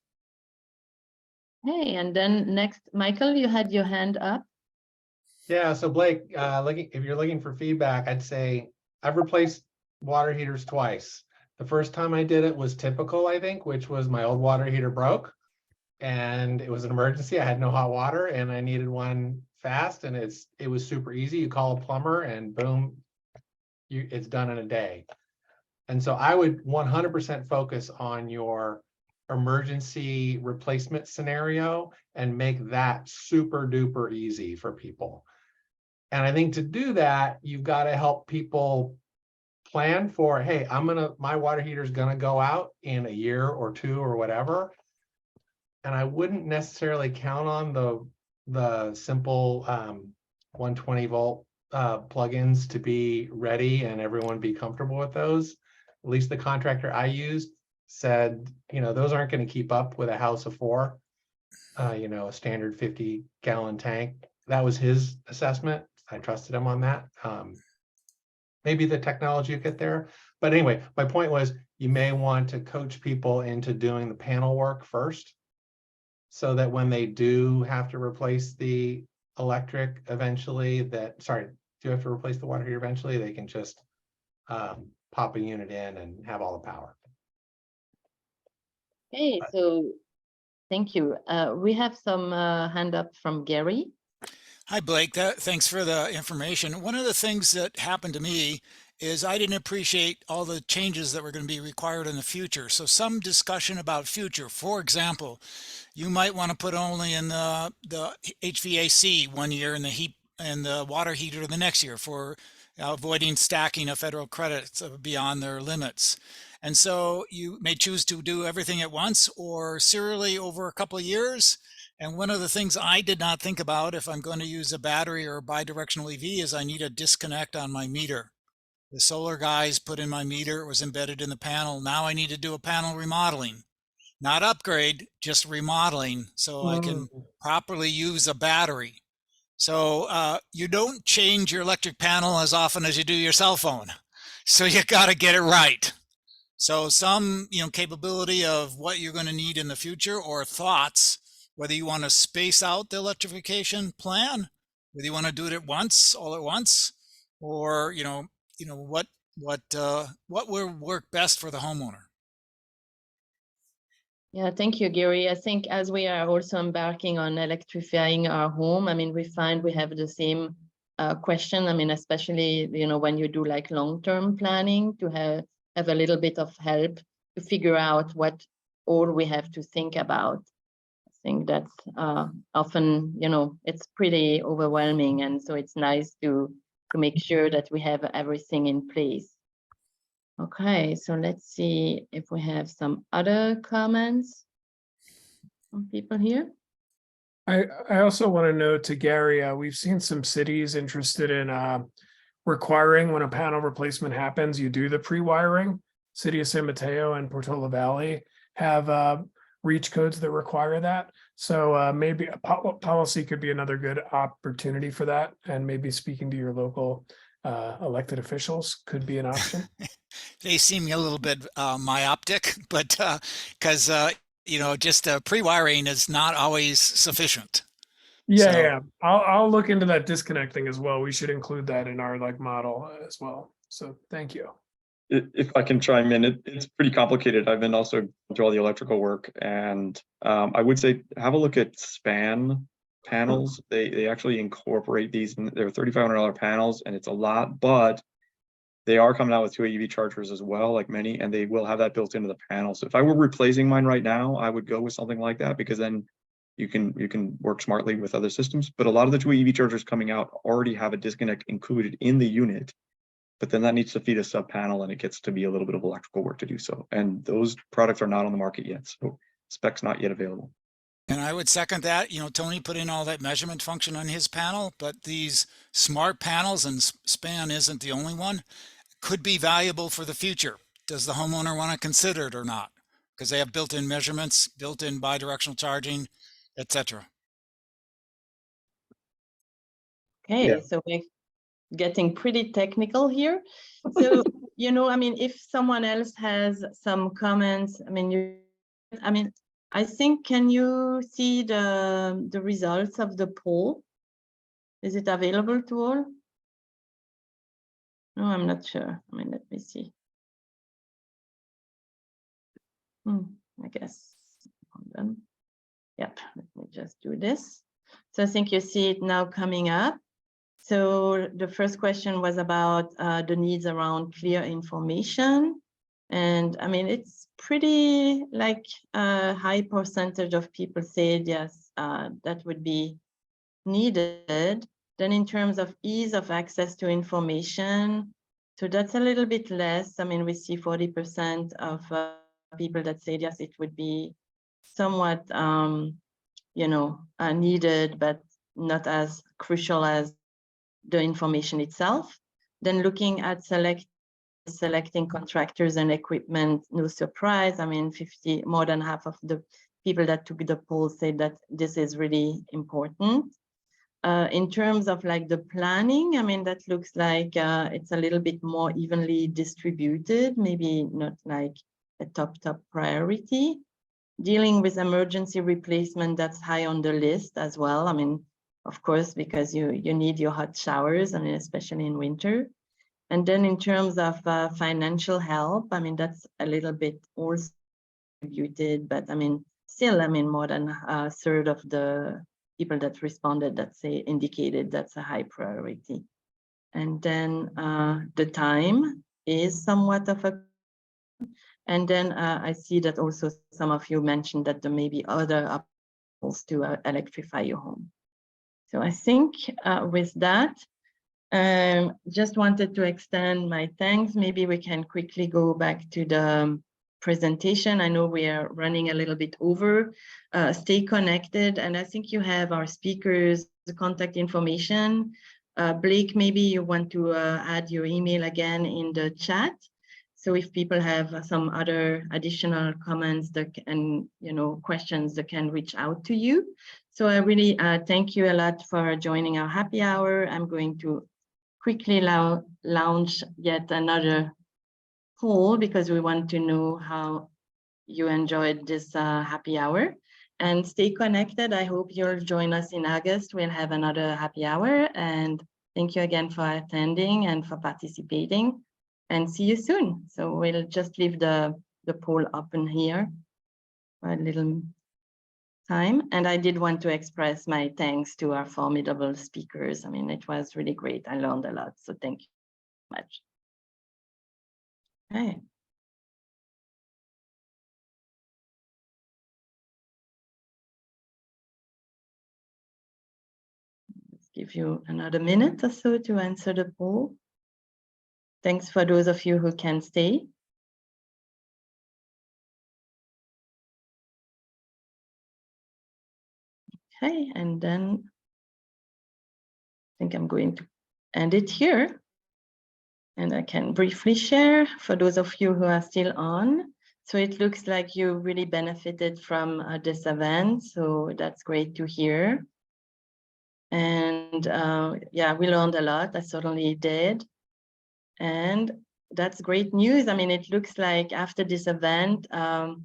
A: Hey, and then next, Michael, you had your hand up.
E: Yeah, so Blake, if you're looking for feedback, I'd say I've replaced water heaters twice. The first time I did it was typical, I think, which was my old water heater broke and it was an emergency. I had no hot water and I needed one fast, and it was super easy. You call a plumber and boom, it's done in a day. And so I would 100% focus on your emergency replacement scenario and make that super duper easy for people. And I think to do that, you've got to help people plan for, hey, my water heater is gonna go out in a year or two or whatever. And I wouldn't necessarily count on the simple 120 volt plugins to be ready and everyone be comfortable with those. At least the contractor I used said, those aren't going to keep up with a house of 4, a standard 50-gallon tank. That was his assessment. I trusted him on that. Maybe the technology will get there. But anyway, my point was you may want to coach people into doing the panel work first, so that when they do have to replace the electric eventually, do have to replace the water heater eventually, they can just pop a unit in and have all the power.
A: Okay, so thank you. We have some hand up from Gary.
J: Hi, Blake. Thanks for the information. One of the things that happened to me is I didn't appreciate all the changes that were going to be required in the future. So some discussion about future. For example, you might want to put only in the HVAC 1 year and the heat and the water heater the next year for avoiding stacking of federal credits beyond their limits. And so you may choose to do everything at once or serially over a couple of years. And one of the things I did not think about if I'm going to use a battery or a bidirectional EV is I need a disconnect on my meter. The solar guys put in my meter, it was embedded in the panel. Now I need to do a panel remodeling, not upgrade, just remodeling so I can properly use a battery. So you don't change your electric panel as often as you do your cell phone. So you got to get it right. So some, capability of what you're going to need in the future, or thoughts, whether you want to space out the electrification plan, whether you want to do it all at once, or, what will work best for the homeowner.
A: Yeah, thank you, Gary. I think as we are also embarking on electrifying our home, I mean, we find we have the same question. I mean, especially, when you do like long-term planning, to have a little bit of help to figure out what all we have to think about. I think that's often, it's pretty overwhelming. And so it's nice to make sure that we have everything in place. Okay, so let's see if we have some other comments from people here.
I: I also want to note to Gary, we've seen some cities interested in requiring when a panel replacement happens, you do the pre-wiring. City of San Mateo and Portola Valley have reach codes that require that. So maybe a policy could be another good opportunity for that. And maybe speaking to your local elected officials could be an option.
J: They seem a little bit myopic, but because just pre-wiring is not always sufficient.
I: Yeah,
J: So-
I: yeah. I'll look into that disconnecting as well. We should include that in our model as well. So thank you.
C: If I can chime in, it's pretty complicated. I've been also through all the electrical work, and I would say have a look at span panels. They actually incorporate these, and they're $3,500 panels, and it's a lot, but they are coming out with 2 EV chargers as well, like many, and they will have that built into the panel. So if I were replacing mine right now, I would go with something like that, because then you can work smartly with other systems. But a lot of the 2 EV chargers coming out already have a disconnect included in the unit. But then that needs to feed a sub panel, and it gets to be a little bit of electrical work to do so. And those products are not on the market yet, so specs not yet available.
J: And I would second that. Tony put in all that measurement function on his panel, but these smart panels, and span isn't the only one, could be valuable for the future. Does the homeowner want to consider it or not? Because they have built-in measurements, built-in bidirectional charging, etc.
A: Okay,
C: Yeah.
A: so we're getting pretty technical here. So, I mean, if someone else has some comments, I think, can you see the results of the poll? Is it available to all? No, I'm not sure. I mean, let me see. I guess. Hold on. Yep, let me just do this. So I think you see it now coming up. So the first question was about the needs around clear information. And I mean, it's pretty like a high percentage of people said yes, that would be needed. Then in terms of ease of access to information, so that's a little bit less. I mean, we see 40% of people that said yes, it would be somewhat, needed, but not as crucial as the information itself. Then looking at selecting contractors and equipment, no surprise. I mean, more than half of the people that took the poll said that this is really important. In terms of like the planning, I mean, that looks like it's a little bit more evenly distributed, maybe not like a top priority. Dealing with emergency replacement, that's high on the list as well. I mean, of course, because you need your hot showers, I mean, especially in winter. And then in terms of financial help, I mean, that's a little bit also distributed, but I mean, still, I mean, more than a third of the people that responded that indicated that's a high priority. And then the time is somewhat of a, and then I see that also some of you mentioned that there may be other obstacles to electrify your home. So I think with that, just wanted to extend my thanks. Maybe we can quickly go back to the presentation. I know we are running a little bit over. Stay connected, and I think you have our speakers' contact information. Blake, maybe you want to add your email again in the chat. So if people have some other additional comments and questions, they can reach out to you. So I really thank you a lot for joining our happy hour. I'm going to quickly launch yet another poll because we want to know how you enjoyed this happy hour. And stay connected. I hope you'll join us in August. We'll have another happy hour. And thank you again for attending and for participating. And see you soon. So we'll just leave the poll open here for a little time. And I did want to express my thanks to our formidable speakers. I mean, it was really great. I learned a lot. So thank you so much. Okay. Let's give you another minute or so to answer the poll. Thanks for those of you who can stay. Okay, and then I think I'm going to end it here. And I can briefly share for those of you who are still on. So it looks like you really benefited from this event. So that's great to hear. And yeah, we learned a lot. I certainly did. And that's great news. I mean, it looks like after this event, a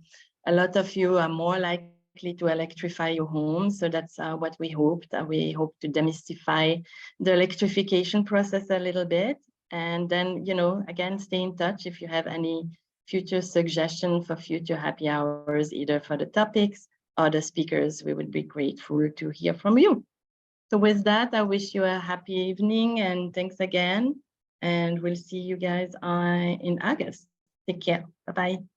A: lot of you are more likely to electrify your home. So that's what we hoped. We hope to demystify the electrification process a little bit. And then, you know, again, stay in touch if you have any future suggestions for future happy hours, either for the topics or the speakers. We would be grateful to hear from you. So with that, I wish you a happy evening and thanks again. And we'll see you guys in August. Take care. Bye-bye.